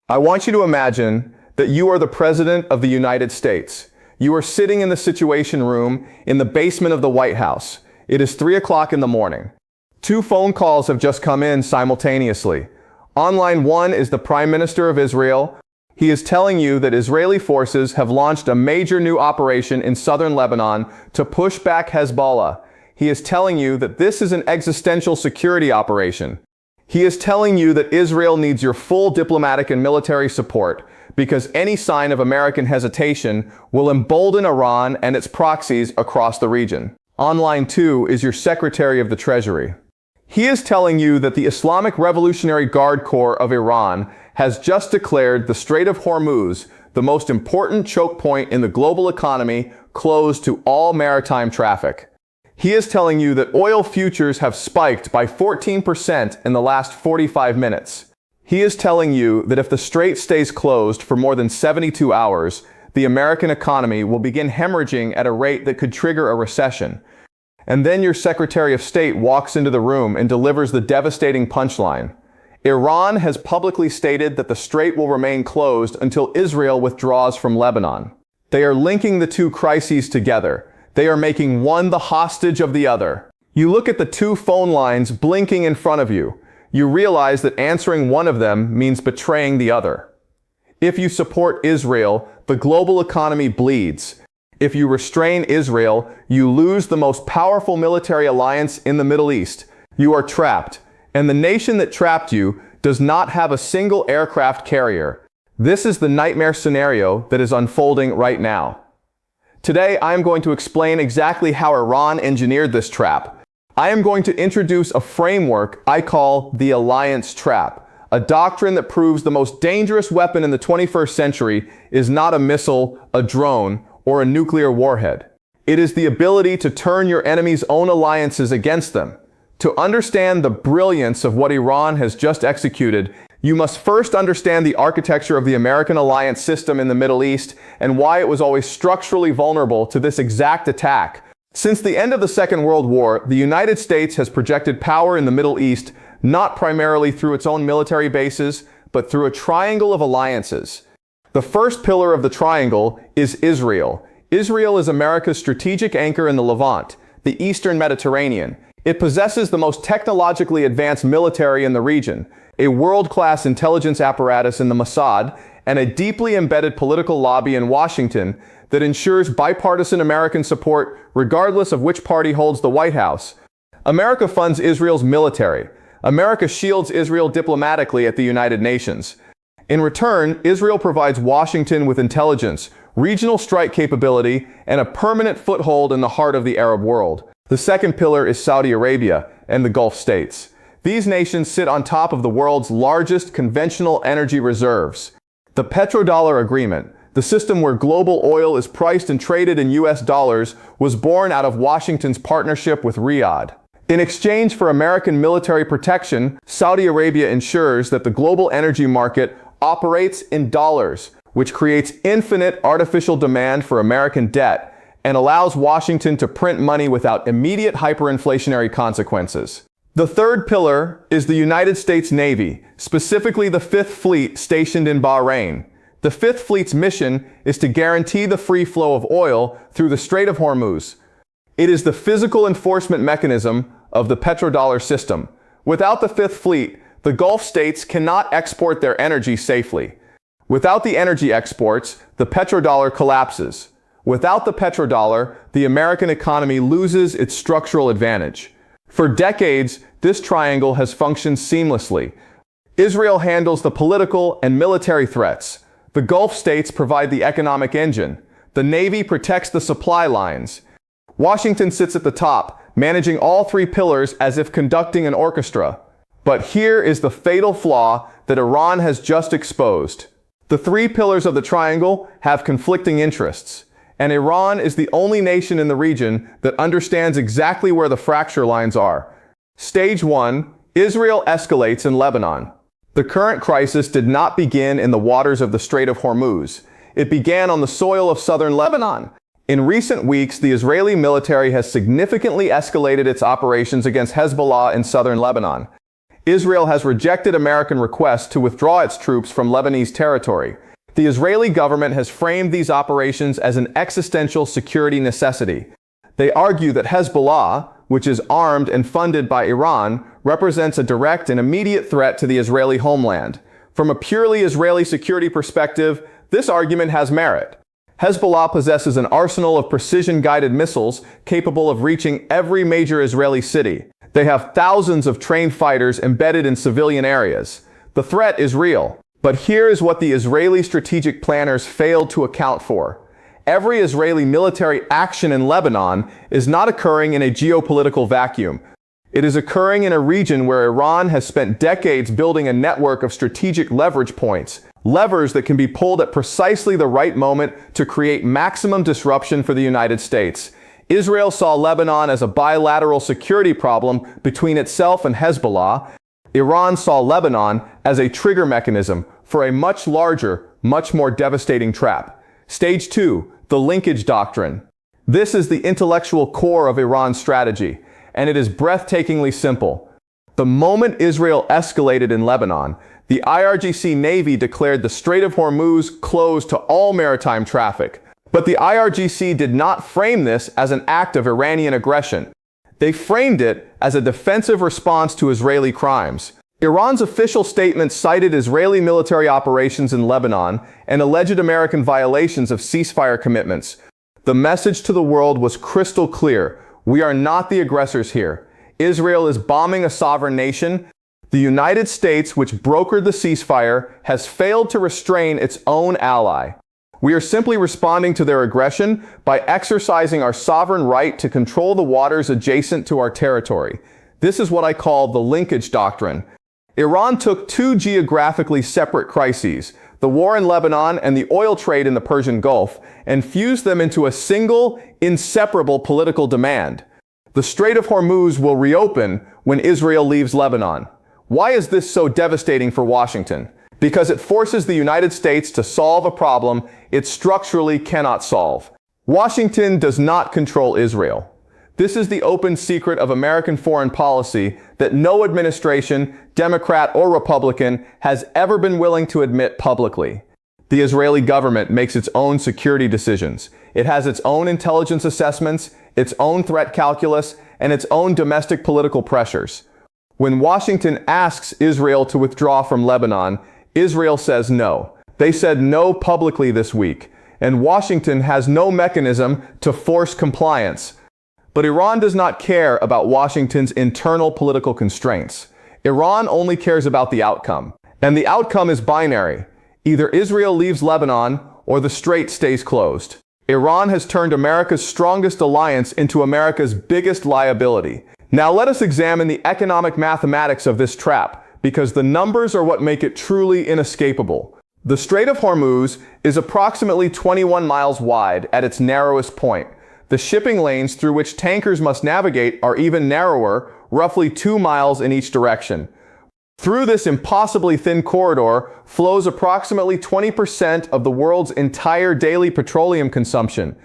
I want you to imagine that you are the President of the United States. You are sitting in the Situation Room in the basement of the White House. It is 3 o'clock in the morning. Two phone calls have just come in simultaneously. On line one is the Prime Minister of Israel. He is telling you that Israeli forces have launched a major new operation in southern Lebanon to push back Hezbollah. He is telling you that this is an existential security operation. He is telling you that Israel needs your full diplomatic and military support because any sign of American hesitation will embolden Iran and its proxies across the region. On line two is your Secretary of the Treasury. He is telling you that the Islamic Revolutionary Guard Corps of Iran has just declared the Strait of Hormuz, the most important choke point in the global economy, closed to all maritime traffic. He is telling you that oil futures have spiked by 14% in the last 45 minutes. He is telling you that if the strait stays closed for more than 72 hours, the American economy will begin hemorrhaging at a rate that could trigger a recession. And then your Secretary of State walks into the room and delivers the devastating punchline. Iran has publicly stated that the strait will remain closed until Israel withdraws from Lebanon. They are linking the two crises together. They are making one the hostage of the other. You look at the two phone lines blinking in front of you. You realize that answering one of them means betraying the other. If you support Israel, the global economy bleeds. If you restrain Israel, you lose the most powerful military alliance in the Middle East. You are trapped, and the nation that trapped you does not have a single aircraft carrier. This is the nightmare scenario that is unfolding right now. Today, I am going to explain exactly how Iran engineered this trap. I am going to introduce a framework I call the alliance trap, a doctrine that proves the most dangerous weapon in the 21st century is not a missile, a drone, or a nuclear warhead. It is the ability to turn your enemy's own alliances against them. To understand the brilliance of what Iran has just executed, you must first understand the architecture of the American alliance system in the Middle East and why it was always structurally vulnerable to this exact attack. Since the end of the Second World War, the United States has projected power in the Middle East not primarily through its own military bases, but through a triangle of alliances. The first pillar of the triangle is Israel. Israel is America's strategic anchor in the Levant, the Eastern Mediterranean. It possesses the most technologically advanced military in the region, a world-class intelligence apparatus in the Mossad, and a deeply embedded political lobby in Washington that ensures bipartisan American support regardless of which party holds the White House. America funds Israel's military. America shields Israel diplomatically at the United Nations. In return, Israel provides Washington with intelligence, regional strike capability, and a permanent foothold in the heart of the Arab world. The second pillar is Saudi Arabia and the Gulf states. These nations sit on top of the world's largest conventional energy reserves. The petrodollar agreement, the system where global oil is priced and traded in US dollars, was born out of Washington's partnership with Riyadh. In exchange for American military protection, Saudi Arabia ensures that the global energy market operates in dollars, which creates infinite artificial demand for American debt and allows Washington to print money without immediate hyperinflationary consequences. The third pillar is the United States Navy, specifically the Fifth Fleet stationed in Bahrain. The Fifth Fleet's mission is to guarantee the free flow of oil through the Strait of Hormuz. It is the physical enforcement mechanism of the petrodollar system. Without the Fifth Fleet, the Gulf states cannot export their energy safely. Without the energy exports, the petrodollar collapses. Without the petrodollar, the American economy loses its structural advantage. For decades, this triangle has functioned seamlessly. Israel handles the political and military threats. The Gulf states provide the economic engine. The Navy protects the supply lines. Washington sits at the top, managing all three pillars as if conducting an orchestra. But here is the fatal flaw that Iran has just exposed. The three pillars of the triangle have conflicting interests, and Iran is the only nation in the region that understands exactly where the fracture lines are. Stage 1. Israel escalates in Lebanon. The current crisis did not begin in the waters of the Strait of Hormuz. It began on the soil of southern Lebanon. In recent weeks, the Israeli military has significantly escalated its operations against Hezbollah in southern Lebanon. Israel has rejected American requests to withdraw its troops from Lebanese territory. The Israeli government has framed these operations as an existential security necessity. They argue that Hezbollah, which is armed and funded by Iran, represents a direct and immediate threat to the Israeli homeland. From a purely Israeli security perspective, this argument has merit. Hezbollah possesses an arsenal of precision-guided missiles capable of reaching every major Israeli city. They have thousands of trained fighters embedded in civilian areas. The threat is real. But here is what the Israeli strategic planners failed to account for. Every Israeli military action in Lebanon is not occurring in a geopolitical vacuum. It is occurring in a region where Iran has spent decades building a network of strategic leverage points, levers that can be pulled at precisely the right moment to create maximum disruption for the United States. Israel saw Lebanon as a bilateral security problem between itself and Hezbollah. Iran saw Lebanon as a trigger mechanism for a much larger, much more devastating trap. Stage 2, the linkage doctrine. This is the intellectual core of Iran's strategy, and it is breathtakingly simple. The moment Israel escalated in Lebanon, the IRGC Navy declared the Strait of Hormuz closed to all maritime traffic. But the IRGC did not frame this as an act of Iranian aggression. They framed it as a defensive response to Israeli crimes. Iran's official statement cited Israeli military operations in Lebanon and alleged American violations of ceasefire commitments. The message to the world was crystal clear. We are not the aggressors here. Israel is bombing a sovereign nation. The United States, which brokered the ceasefire, has failed to restrain its own ally. We are simply responding to their aggression by exercising our sovereign right to control the waters adjacent to our territory. This is what I call the linkage doctrine. Iran took two geographically separate crises, the war in Lebanon and the oil trade in the Persian Gulf, and fused them into a single, inseparable political demand. The Strait of Hormuz will reopen when Israel leaves Lebanon. Why is this so devastating for Washington? Because it forces the United States to solve a problem it structurally cannot solve. Washington does not control Israel. This is the open secret of American foreign policy that no administration, Democrat or Republican, has ever been willing to admit publicly. The Israeli government makes its own security decisions. It has its own intelligence assessments, its own threat calculus, and its own domestic political pressures. When Washington asks Israel to withdraw from Lebanon, Israel says no. They said no publicly this week, and Washington has no mechanism to force compliance. But Iran does not care about Washington's internal political constraints. Iran only cares about the outcome. And the outcome is binary. Either Israel leaves Lebanon or the strait stays closed. Iran has turned America's strongest alliance into America's biggest liability. Now let us examine the economic mathematics of this trap, because the numbers are what make it truly inescapable. The Strait of Hormuz is approximately 21 miles wide at its narrowest point. The shipping lanes through which tankers must navigate are even narrower, roughly 2 miles in each direction. Through this impossibly thin corridor flows approximately 20% of the world's entire daily petroleum consumption.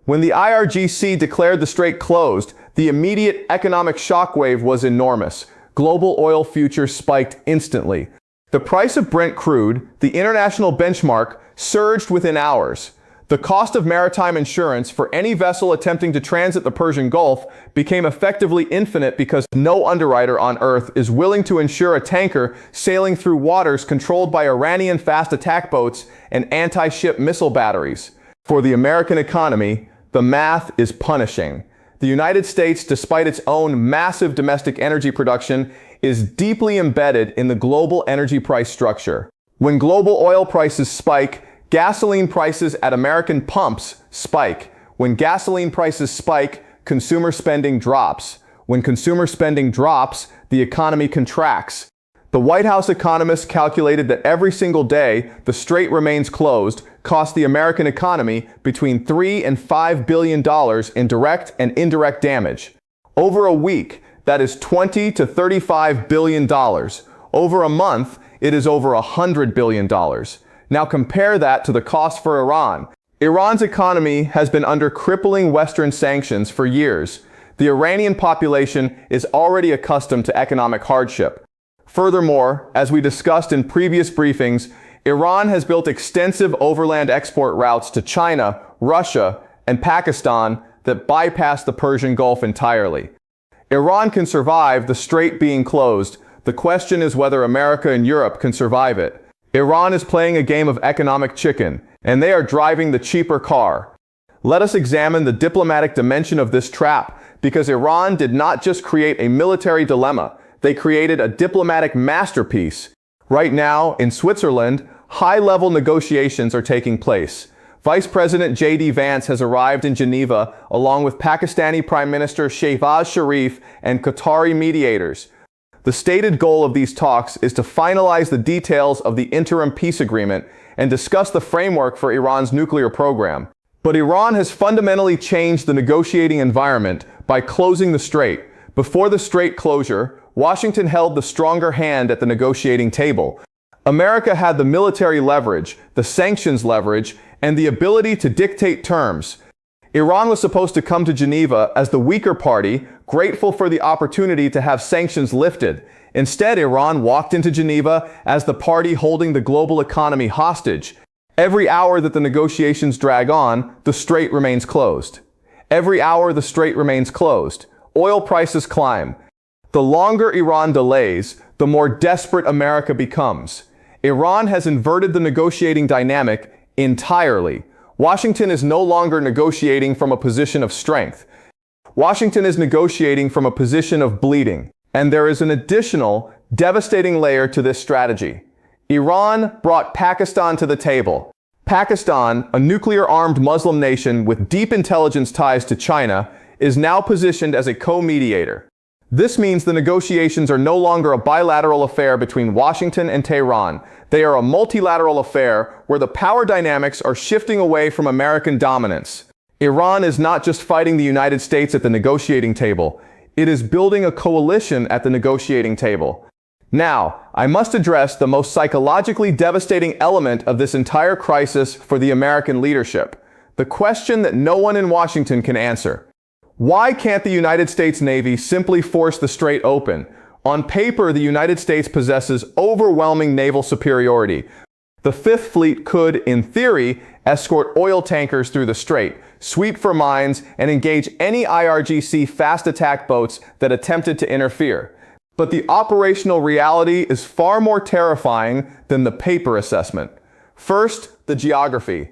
When the IRGC declared the strait closed, the immediate economic shockwave was enormous. Global oil futures spiked instantly. The price of Brent crude, the international benchmark, surged within hours. The cost of maritime insurance for any vessel attempting to transit the Persian Gulf became effectively infinite because no underwriter on Earth is willing to insure a tanker sailing through waters controlled by Iranian fast attack boats and anti-ship missile batteries. For the American economy, the math is punishing. The United States, despite its own massive domestic energy production, is deeply embedded in the global energy price structure. When global oil prices spike, gasoline prices at American pumps spike. When gasoline prices spike, consumer spending drops. When consumer spending drops, the economy contracts. The White House economists calculated that every single day the strait remains closed costs the American economy between $3 and $5 billion in direct and indirect damage. Over a week, that is $20 to $35 billion. Over a month, it is over $100 billion. Now compare that to the cost for Iran. Iran's economy has been under crippling Western sanctions for years. The Iranian population is already accustomed to economic hardship. Furthermore, as we discussed in previous briefings, Iran has built extensive overland export routes to China, Russia, and Pakistan that bypass the Persian Gulf entirely. Iran can survive the strait being closed. The question is whether America and Europe can survive it. Iran is playing a game of economic chicken, and they are driving the cheaper car. Let us examine the diplomatic dimension of this trap, because Iran did not just create a military dilemma, they created a diplomatic masterpiece. Right now, in Switzerland, high-level negotiations are taking place. Vice President J.D. Vance has arrived in Geneva along with Pakistani Prime Minister Shehbaz Sharif and Qatari mediators. The stated goal of these talks is to finalize the details of the interim peace agreement and discuss the framework for Iran's nuclear program. But Iran has fundamentally changed the negotiating environment by closing the strait. Before the strait closure, Washington held the stronger hand at the negotiating table. America had the military leverage, the sanctions leverage, and the ability to dictate terms. Iran was supposed to come to Geneva as the weaker party, grateful for the opportunity to have sanctions lifted. Instead, Iran walked into Geneva as the party holding the global economy hostage. Every hour that the negotiations drag on, the strait remains closed. Every hour the strait remains closed. Oil prices climb. The longer Iran delays, the more desperate America becomes. Iran has inverted the negotiating dynamic entirely. Washington is no longer negotiating from a position of strength. Washington is negotiating from a position of bleeding. And there is an additional, devastating layer to this strategy. Iran brought Pakistan to the table. Pakistan, a nuclear-armed Muslim nation with deep intelligence ties to China, is now positioned as a co-mediator. This means the negotiations are no longer a bilateral affair between Washington and Tehran. They are a multilateral affair where the power dynamics are shifting away from American dominance. Iran is not just fighting the United States at the negotiating table. It is building a coalition at the negotiating table. Now, I must address the most psychologically devastating element of this entire crisis for the American leadership. The question that no one in Washington can answer. Why can't the United States Navy simply force the strait open? On paper, the United States possesses overwhelming naval superiority. The Fifth Fleet could, in theory, escort oil tankers through the strait, sweep for mines, and engage any IRGC fast attack boats that attempted to interfere. But the operational reality is far more terrifying than the paper assessment. First, the geography.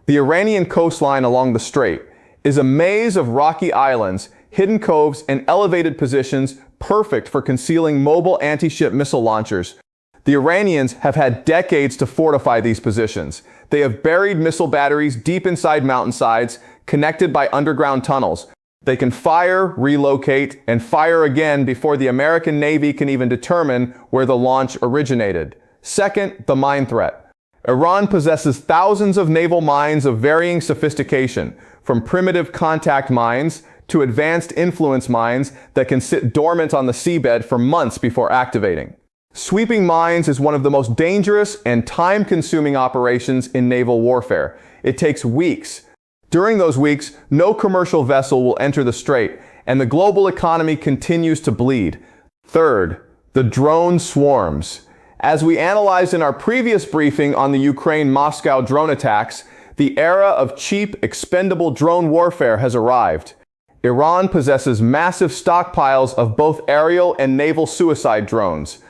The Iranian coastline along the strait is a maze of rocky islands, hidden coves, and elevated positions perfect for concealing mobile anti-ship missile launchers. The Iranians have had decades to fortify these positions. They have buried missile batteries deep inside mountainsides, connected by underground tunnels. They can fire, relocate, and fire again before the American Navy can even determine where the launch originated. Second, the mine threat. Iran possesses thousands of naval mines of varying sophistication, from primitive contact mines to advanced influence mines that can sit dormant on the seabed for months before activating. Sweeping mines is one of the most dangerous and time-consuming operations in naval warfare. It takes weeks. During those weeks, no commercial vessel will enter the strait, and the global economy continues to bleed. Third, the drone swarms. As we analyzed in our previous briefing on the Ukraine-Moscow drone attacks, the era of cheap, expendable drone warfare has arrived. Iran possesses massive stockpiles of both aerial and naval suicide drones.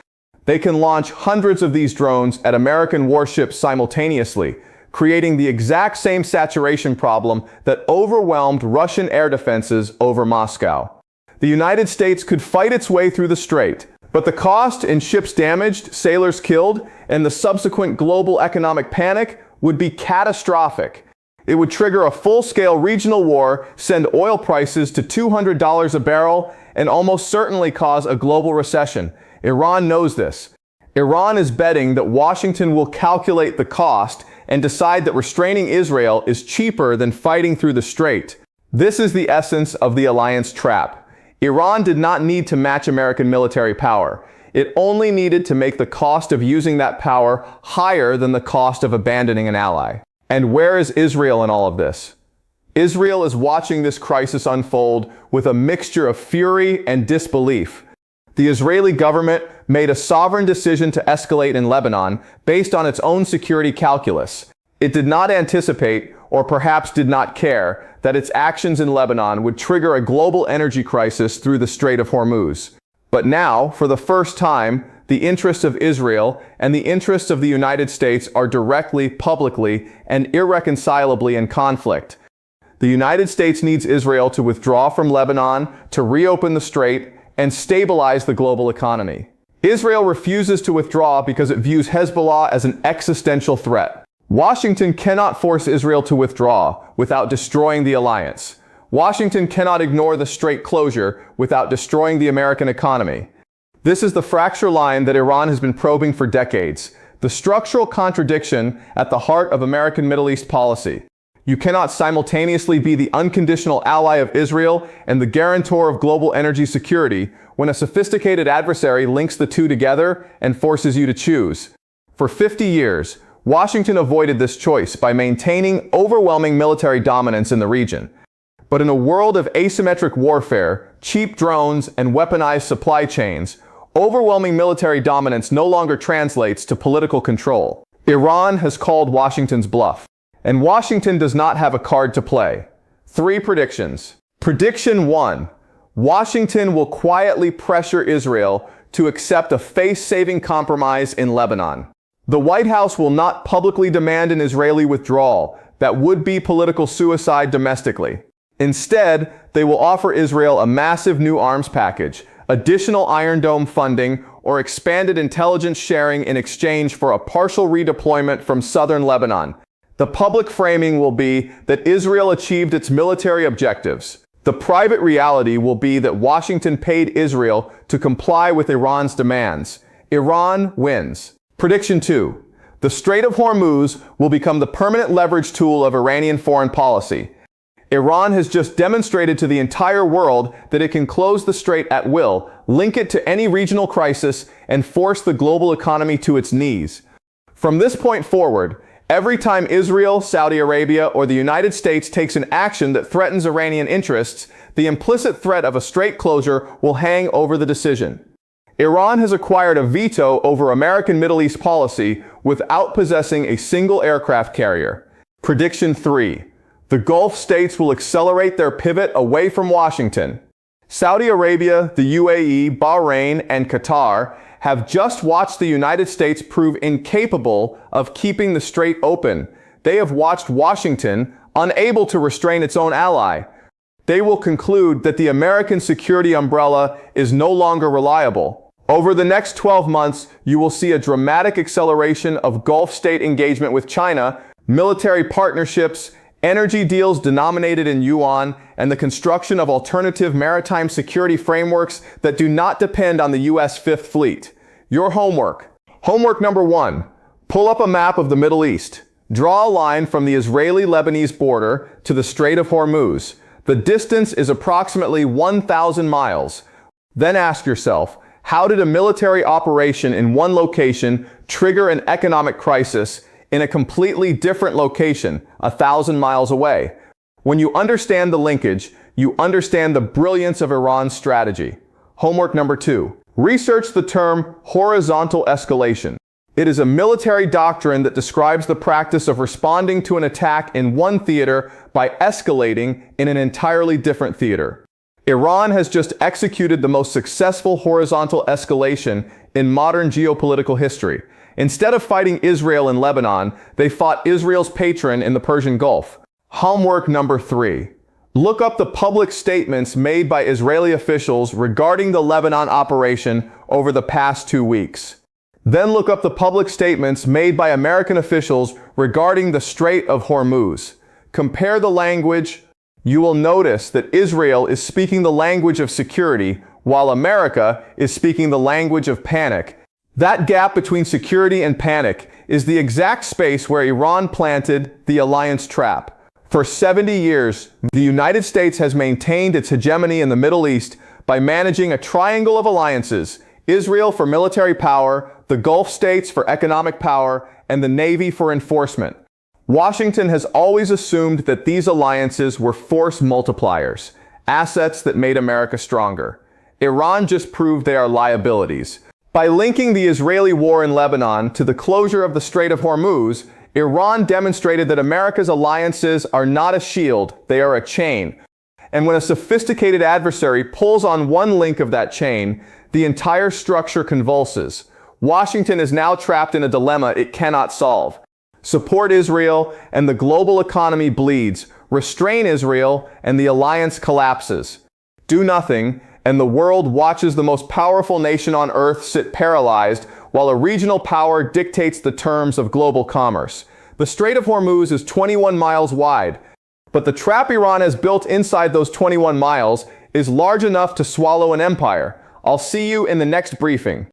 They can launch hundreds of these drones at American warships simultaneously, creating the exact same saturation problem that overwhelmed Russian air defenses over Moscow. The United States could fight its way through the strait, but the cost in ships damaged, sailors killed, and the subsequent global economic panic would be catastrophic. It would trigger a full-scale regional war, send oil prices to $200 a barrel, and almost certainly cause a global recession. Iran knows this. Iran is betting that Washington will calculate the cost and decide that restraining Israel is cheaper than fighting through the strait. This is the essence of the alliance trap. Iran did not need to match American military power. It only needed to make the cost of using that power higher than the cost of abandoning an ally. And where is Israel in all of this? Israel is watching this crisis unfold with a mixture of fury and disbelief. The Israeli government made a sovereign decision to escalate in Lebanon based on its own security calculus. It did not anticipate, or perhaps did not care, that its actions in Lebanon would trigger a global energy crisis through the Strait of Hormuz. But now, for the first time, the interests of Israel and the interests of the United States are directly, publicly, and irreconcilably in conflict. The United States needs Israel to withdraw from Lebanon, to reopen the strait, and stabilize the global economy. Israel refuses to withdraw because it views Hezbollah as an existential threat. Washington cannot force Israel to withdraw without destroying the alliance. Washington cannot ignore the strait closure without destroying the American economy. This is the fracture line that Iran has been probing for decades, the structural contradiction at the heart of American Middle East policy. You cannot simultaneously be the unconditional ally of Israel and the guarantor of global energy security when a sophisticated adversary links the two together and forces you to choose. For 50 years, Washington avoided this choice by maintaining overwhelming military dominance in the region. But in a world of asymmetric warfare, cheap drones, and weaponized supply chains, overwhelming military dominance no longer translates to political control. Iran has called Washington's bluff. And Washington does not have a card to play. 3 predictions. Prediction 1. Washington will quietly pressure Israel to accept a face-saving compromise in Lebanon. The White House will not publicly demand an Israeli withdrawal. That would be political suicide domestically. Instead, they will offer Israel a massive new arms package, additional Iron Dome funding, or expanded intelligence sharing in exchange for a partial redeployment from southern Lebanon. The public framing will be that Israel achieved its military objectives. The private reality will be that Washington paid Israel to comply with Iran's demands. Iran wins. Prediction 2. The Strait of Hormuz will become the permanent leverage tool of Iranian foreign policy. Iran has just demonstrated to the entire world that it can close the strait at will, link it to any regional crisis, and force the global economy to its knees. From this point forward, every time Israel, Saudi Arabia, or the United States takes an action that threatens Iranian interests, the implicit threat of a strait closure will hang over the decision. Iran has acquired a veto over American Middle East policy without possessing a single aircraft carrier. Prediction 3. The Gulf states will accelerate their pivot away from Washington. Saudi Arabia, the UAE, Bahrain, and Qatar have just watched the United States prove incapable of keeping the strait open. They have watched Washington, unable to restrain its own ally. They will conclude that the American security umbrella is no longer reliable. Over the next 12 months, you will see a dramatic acceleration of Gulf state engagement with China, military partnerships, energy deals denominated in yuan, and the construction of alternative maritime security frameworks that do not depend on the U.S. Fifth Fleet. Your homework. Homework number 1. Pull up a map of the Middle East. Draw a line from the Israeli-Lebanese border to the Strait of Hormuz. The distance is approximately 1,000 miles. Then ask yourself, how did a military operation in one location trigger an economic crisis in a completely different location, 1,000 miles away? When you understand the linkage, you understand the brilliance of Iran's strategy. Homework number 2. Research the term horizontal escalation. It is a military doctrine that describes the practice of responding to an attack in one theater by escalating in an entirely different theater. Iran has just executed the most successful horizontal escalation in modern geopolitical history. Instead of fighting Israel in Lebanon, they fought Israel's patron in the Persian Gulf. Homework number 3. Look up the public statements made by Israeli officials regarding the Lebanon operation over the past 2 weeks. Then look up the public statements made by American officials regarding the Strait of Hormuz. Compare the language. You will notice that Israel is speaking the language of security, while America is speaking the language of panic. That gap between security and panic is the exact space where Iran planted the alliance trap. For 70 years, the United States has maintained its hegemony in the Middle East by managing a triangle of alliances: Israel for military power, the Gulf states for economic power, and the Navy for enforcement. Washington has always assumed that these alliances were force multipliers, assets that made America stronger. Iran just proved they are liabilities. By linking the Israeli war in Lebanon to the closure of the Strait of Hormuz, Iran demonstrated that America's alliances are not a shield, they are a chain. And when a sophisticated adversary pulls on one link of that chain, the entire structure convulses. Washington is now trapped in a dilemma it cannot solve. Support Israel, and the global economy bleeds. Restrain Israel, and the alliance collapses. Do nothing, and the world watches the most powerful nation on earth sit paralyzed, while a regional power dictates the terms of global commerce. The Strait of Hormuz is 21 miles wide, but the trap Iran has built inside those 21 miles is large enough to swallow an empire. I'll see you in the next briefing.